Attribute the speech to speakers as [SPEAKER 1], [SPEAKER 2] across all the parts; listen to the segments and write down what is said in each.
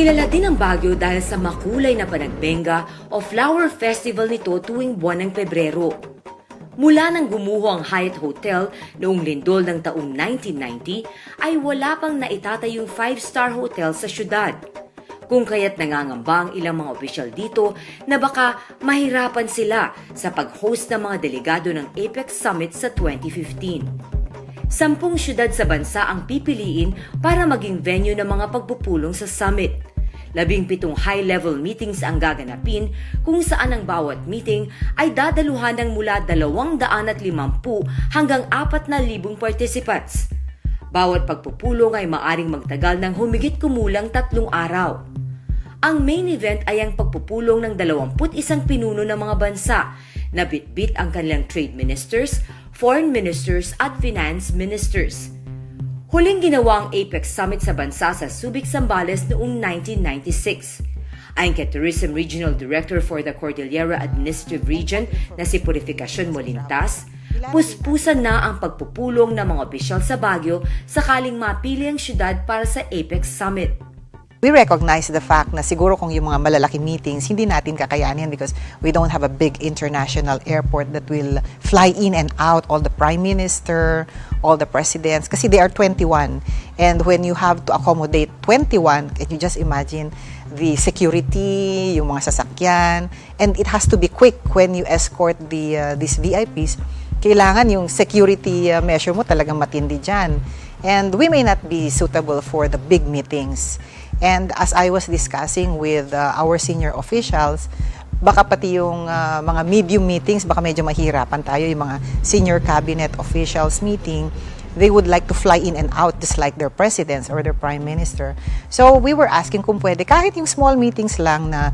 [SPEAKER 1] Kilala din ang Baguio dahil sa makulay na panagbenga o flower festival nito tuwing buwan ng Pebrero. Mula nang gumuho ang Hyatt Hotel noong lindol ng taong 1990 ay wala pang naitatayong 5-star hotel sa syudad. Kung kaya't nangangamba ang ilang mga opisyal dito na baka mahirapan sila sa pag-host ng mga delegado ng APEC Summit sa 2015. 10 syudad sa bansa ang pipiliin para maging venue ng mga pagpupulong sa summit. 17 high-level meetings ang gaganapin kung saan ang bawat meeting ay dadaluhan ng mula 250 hanggang 4,000 participants. Bawat pagpupulong ay maaring magtagal ng humigit kumulang 3 araw. Ang main event ay ang pagpupulong ng 21 pinuno ng mga bansa na bitbit ang kanilang trade ministers, foreign ministers at finance ministers. Huling ginawa ang APEC Summit sa bansa sa Subic, Zambales noong 1996. Ayon kay Tourism Regional Director for the Cordillera Administrative Region na si Purificacion Molintas, puspusan na ang pagpupulong ng mga opisyal sa Baguio sakaling mapili ang syudad para sa APEC Summit.
[SPEAKER 2] We recognize the fact na siguro kung yung mga malalaking meetings, hindi natin kakayanin because we don't have a big international airport that will fly in and out all the prime minister, all the presidents, kasi they are 21. And when you have to accommodate 21, can you just imagine the security, yung mga sasakyan, and it has to be quick when you escort these VIPs. Kailangan yung security measure mo talagang matindi dyan. And we may not be suitable for the big meetings. And as I was discussing with our senior officials, baka pati yung mga medium meetings, baka medyo mahirapan tayo, yung mga senior cabinet officials meeting, they would like to fly in and out just like their presidents or their prime minister. So we were asking kung pwede, kahit yung small meetings lang na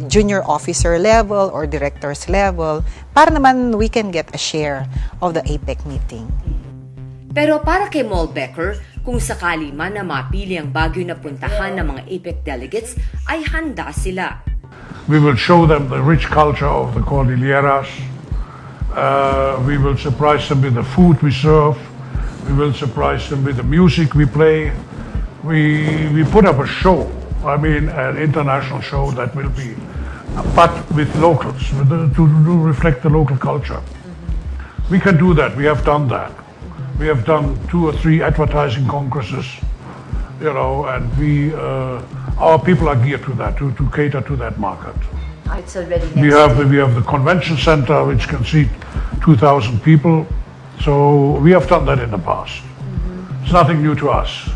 [SPEAKER 2] junior officer level or directors level, para naman we can get a share of the APEC meeting.
[SPEAKER 1] Pero para kay Mol Becker, kung sakali man na mapili ang Baguio na puntahan ng mga APEC delegates, ay handa sila.
[SPEAKER 3] We will show them the rich culture of the Cordilleras. We will surprise them with the food we serve. We will surprise them with the music we play. We put up a show, I mean an international show that will be, but with locals, to reflect the local culture. We can do that, we have done that. We have done 2 or 3 advertising congresses, you know, and our people are geared to that, to cater to that market.
[SPEAKER 1] It's already
[SPEAKER 3] We have the convention center, which can seat 2,000 people. So we have done that in the past. It's nothing new to us.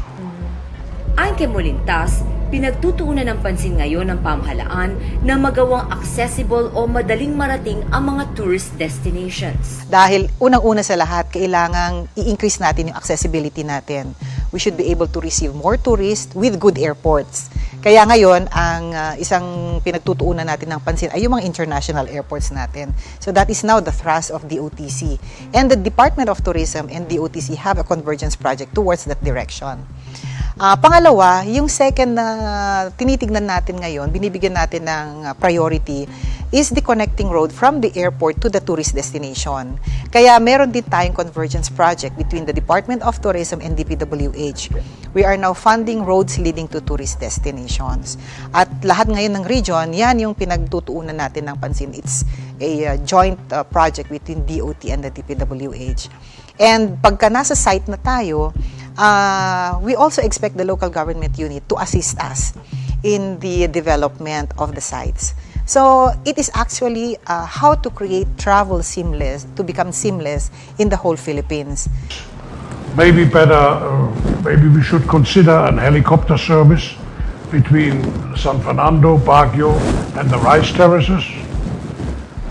[SPEAKER 1] Ayon kay Molintas, pinagtutuunan ng pansin ngayon ng pamahalaan na magawang accessible o madaling marating ang mga tourist destinations.
[SPEAKER 2] Dahil unang-una sa lahat, kailangang i-increase natin yung accessibility natin. We should be able to receive more tourists with good airports. Kaya ngayon, ang isang pinagtutuunan natin ng pansin ay yung mga international airports natin. So that is now the thrust of DOTC. And the Department of Tourism and DOTC have a convergence project towards that direction. Pangalawa, yung second na tinitignan natin ngayon, binibigyan natin ng priority, is the connecting road from the airport to the tourist destination. Kaya meron din tayong convergence project between the Department of Tourism and DPWH. We are now funding roads leading to tourist destinations. At lahat ngayon ng region, yan yung pinagtutuunan natin ng pansin. It's a joint project between DOT and the DPWH. And pagka nasa site na tayo, we also expect the local government unit to assist us in the development of the sites. So it is actually how to create travel seamless, to become seamless in the whole Philippines.
[SPEAKER 3] Maybe maybe we should consider an helicopter service between San Fernando, Baguio, and the rice terraces.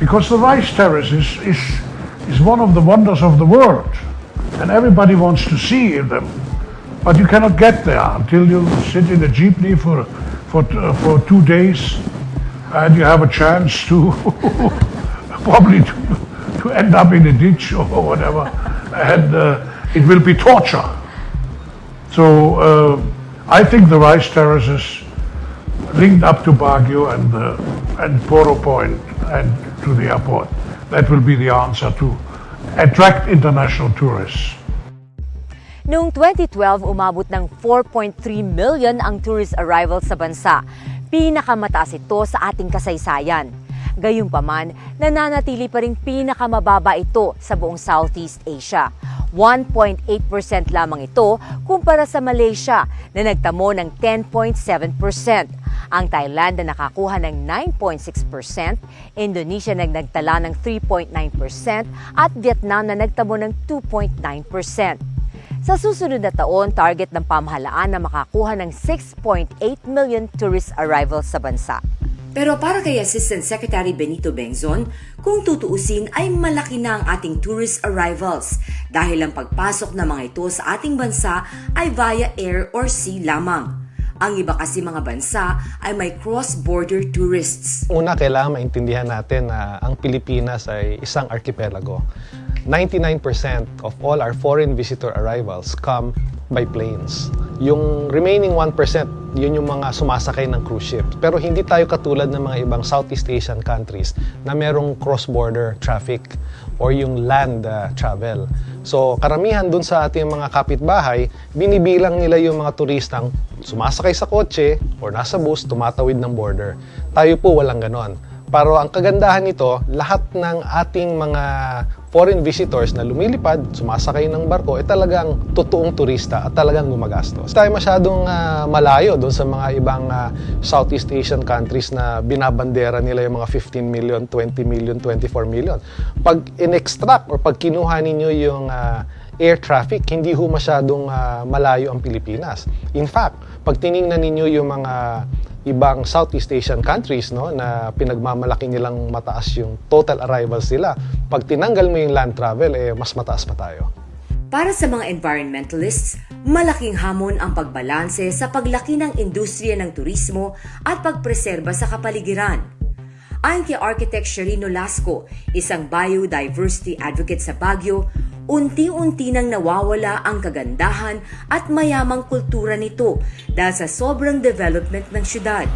[SPEAKER 3] Because the rice terraces is one of the wonders of the world. And everybody wants to see them, but you cannot get there until you sit in a jeepney for 2 days, and you have a chance to probably to end up in a ditch or whatever, and it will be torture. So I think the rice terraces linked up to Baguio and Poro Point and to the airport, that will be the answer to attract international tourists.
[SPEAKER 1] Noong 2012, umabot ng 4.3 million ang tourist arrivals sa bansa. Pinakamataas ito sa ating kasaysayan. Gayunpaman, nananatili pa ring pinakamababa ito sa buong Southeast Asia. 1.8% lamang ito kumpara sa Malaysia na nagtamo ng 10.7%. Ang Thailand na nakakuha ng 9.6%, Indonesia na nagtala ng 3.9% at Vietnam na nagtamo ng 2.9%. Sa susunod na taon, target ng pamahalaan na makakuha ng 6.8 million tourist arrivals sa bansa. Pero para kay Assistant Secretary Benito Bengzon, kung tutuusin ay malaki na ang ating tourist arrivals dahil ang pagpasok ng mga ito sa ating bansa ay via air or sea lamang. Ang iba kasi mga bansa ay may cross-border tourists.
[SPEAKER 4] Una, kailangan maintindihan natin na ang Pilipinas ay isang archipelago. 99% of all our foreign visitor arrivals come by planes. Yung remaining 1%, yun yung mga sumasakay ng cruise ship. Pero hindi tayo katulad ng mga ibang Southeast Asian countries na merong cross-border traffic or yung land travel. So karamihan dun sa ating mga kapitbahay, binibilang nila yung mga turistang sumasakay sa kotse or nasa bus, tumatawid ng border. Tayo po walang ganon. Pero ang kagandahan nito, lahat ng ating mga foreign visitors na lumilipad, sumasakay ng barko, ay talagang totoong turista at talagang gumagastos. Tayo masyadong malayo doon sa mga ibang Southeast Asian countries na binabandera nila yung mga 15 million, 20 million, 24 million. Pag in-extract or pag kinuha ninyo yung air traffic, hindi ho masyadong malayo ang Pilipinas. In fact, pag tiningnan ninyo yung mga ibang Southeast Asian countries, no, na pinagmamalaki nilang mataas yung total arrivals nila, pag tinanggal mo yung land travel, mas mataas pa tayo.
[SPEAKER 1] Para sa mga environmentalists, malaking hamon ang pagbalanse sa paglaki ng industriya ng turismo at pagpreserba sa kapaligiran. Ayon kay Architect Sherino Lasco, isang biodiversity advocate sa Baguio, unti-unti nang nawawala ang kagandahan at mayamang kultura nito dahil sa sobrang development ng syudad.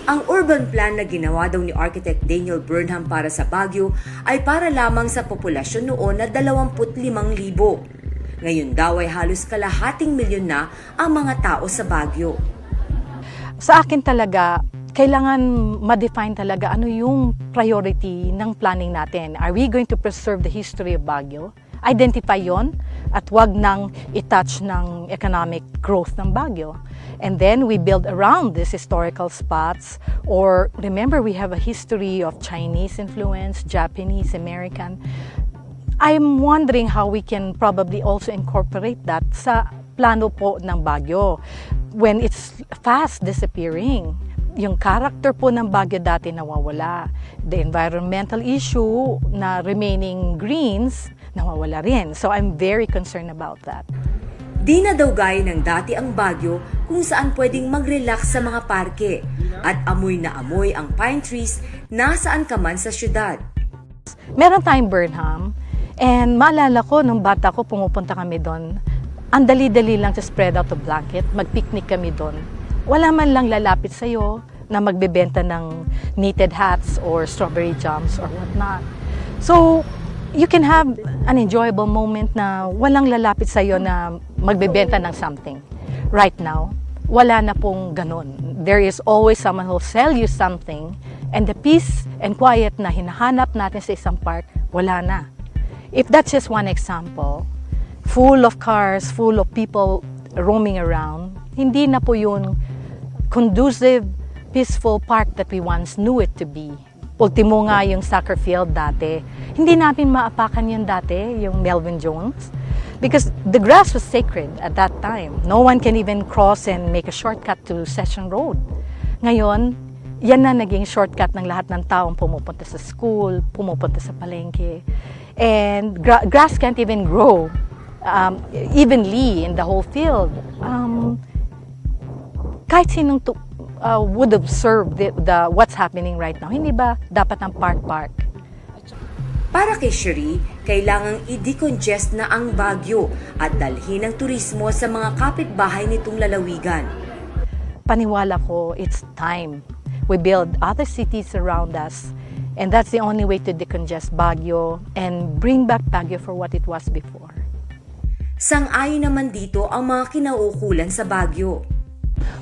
[SPEAKER 1] Ang urban plan na ginawa daw ni Architect Daniel Burnham para sa Baguio ay para lamang sa populasyon noon na 25,000. Ngayon daw ay halos kalahating milyon na ang mga tao sa Baguio.
[SPEAKER 5] Sa akin talaga, kailangan ma-define talaga ano yung priority ng planning natin. Are we going to preserve the history of Baguio? Identify yon at wag nang i-touch ng economic growth ng Baguio. And then we build around these historical spots, or remember we have a history of Chinese influence, Japanese, American. I'm wondering how we can probably also incorporate that sa plano po ng Baguio when it's fast disappearing. Yung character po ng Baguio dati nawawala. The environmental issue na remaining greens, nawawala rin. So I'm very concerned about that.
[SPEAKER 1] Di na daw gaya ng dati ang Baguio kung saan pwedeng mag-relax sa mga parke at amoy na amoy ang pine trees nasaan ka man sa syudad.
[SPEAKER 5] Meron tayong Burnham, and maalala ko nung bata ko pumupunta kami doon. Ang dali-dali lang to spread out the blanket, mag-picnic kami doon. Wala man lang lalapit sa'yo na magbebenta ng knitted hats or strawberry jams or whatnot. So, you can have an enjoyable moment na walang lalapit sa'yo na magbebenta ng something. Right now, wala na pong ganun. There is always someone who will sell you something, and the peace and quiet na hinahanap natin sa isang park, wala na. If that's just one example, full of cars, full of people roaming around, hindi na po yun conducive, peaceful park that we once knew it to be. Ultimo nga yung soccer field dati. Hindi natin maapakan yun dati, yung Melvin Jones. Because the grass was sacred at that time. No one can even cross and make a shortcut to Session Road. Ngayon, yan na naging shortcut ng lahat ng taong pumupunta sa school, pumupunta sa palengke. And grass can't even grow evenly in the whole field. Kahit sinong would observe what's happening right now. Hindi ba dapat ang park-park?
[SPEAKER 1] Para kay Cherie, kailangang i-decongest na ang Baguio at dalhin ang turismo sa mga kapitbahay nitong lalawigan.
[SPEAKER 5] Paniwala ko, it's time. We build other cities around us, and that's the only way to decongest Baguio and bring back Baguio for what it was before.
[SPEAKER 1] Sang-ayon naman dito ang mga kinauukulan sa Baguio.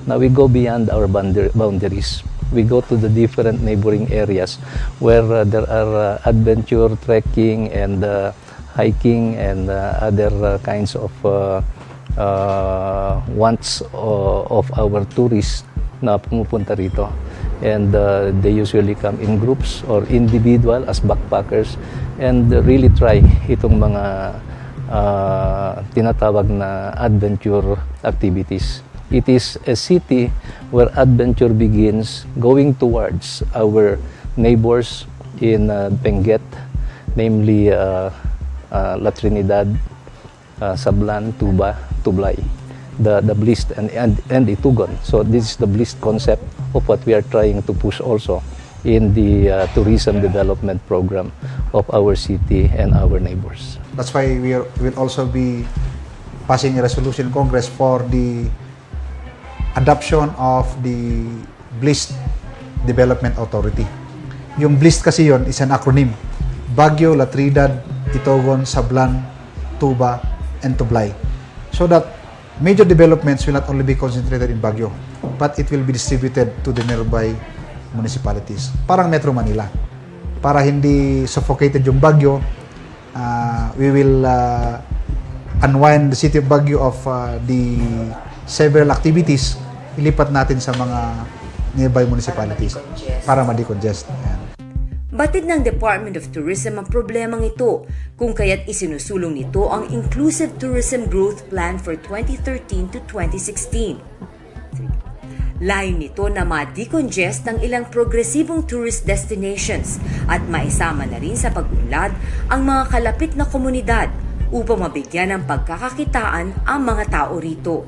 [SPEAKER 6] Now we go beyond our boundaries. We go to the different neighboring areas where there are adventure, trekking, and hiking, and other kinds of wants of our tourists na pumupunta rito. And they usually come in groups or individual as backpackers and really try itong mga tinatawag na adventure activities. It is a city where adventure begins going towards our neighbors in Benguet, namely La Trinidad, Sablan, Tuba, Tublay, the Blist and Itugon. So this is the Blist concept of what we are trying to push also in the tourism development program of our city and our neighbors.
[SPEAKER 7] That's why we will also be passing a resolution in Congress for the adoption of the Blist Development Authority. Yung Blist kasi yon is an acronym. Baguio, La Trinidad, Itugon, Sablan, Tuba, and Tublay. So that major developments will not only be concentrated in Baguio, but it will be distributed to the nearby municipalities. Parang Metro Manila. Para hindi suffocated yung Baguio, we will unwind the city of Baguio of the several activities, ilipat natin sa mga nearby municipalities para ma-decongest.
[SPEAKER 1] Batid ng Department of Tourism ang problemang ito, kung kaya't isinusulong nito ang Inclusive Tourism Growth Plan for 2013 to 2016. Layo nito na ma-decongest ang ilang progresibong tourist destinations at maisama na rin sa pag-unlad ang mga kalapit na komunidad upang mabigyan ng pagkakakitaan ang mga tao rito.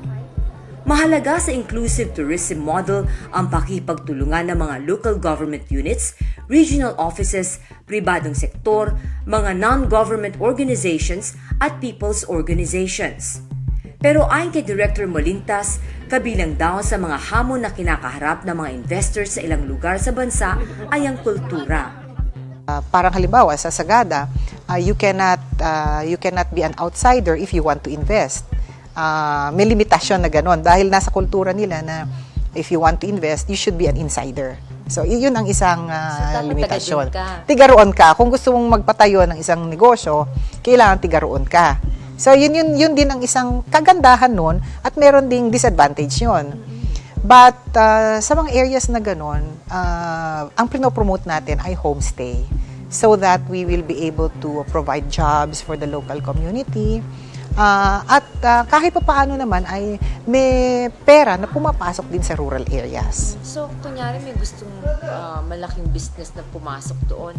[SPEAKER 1] Mahalaga sa inclusive tourism model ang pakipagtulungan ng mga local government units, regional offices, pribadong sektor, mga non-government organizations at people's organizations. Pero ayon kay Director Molintas, kabilang daw sa mga hamon na kinakaharap ng mga investors sa ilang lugar sa bansa ay ang kultura.
[SPEAKER 2] Parang halimbawa sa Sagada, you cannot be an outsider if you want to invest. May limitasyon na gano'n dahil nasa kultura nila na if you want to invest, you should be an insider. So, yun ang isang limitasyon. Tigaroon ka. Kung gusto mong magpatayo ng isang negosyo, kailangan tigaroon ka. So, yun din ang isang kagandahan nun at meron ding disadvantage yun. But sa mga areas na gano'n, ang pinopromote natin ay homestay so that we will be able to provide jobs for the local community. At kahit pa paano naman ay may pera na pumapasok din sa rural areas.
[SPEAKER 8] So, kunyari may gustong malaking business na pumasok doon,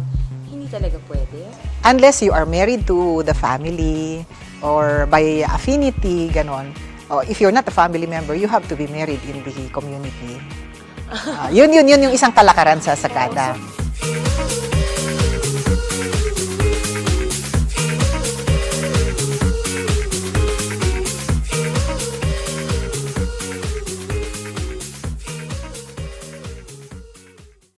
[SPEAKER 8] hindi talaga pwede?
[SPEAKER 2] Unless you are married to the family or by affinity, ganon. If you're not a family member, you have to be married in the community. Yun yung isang kalakaran sa Sagada.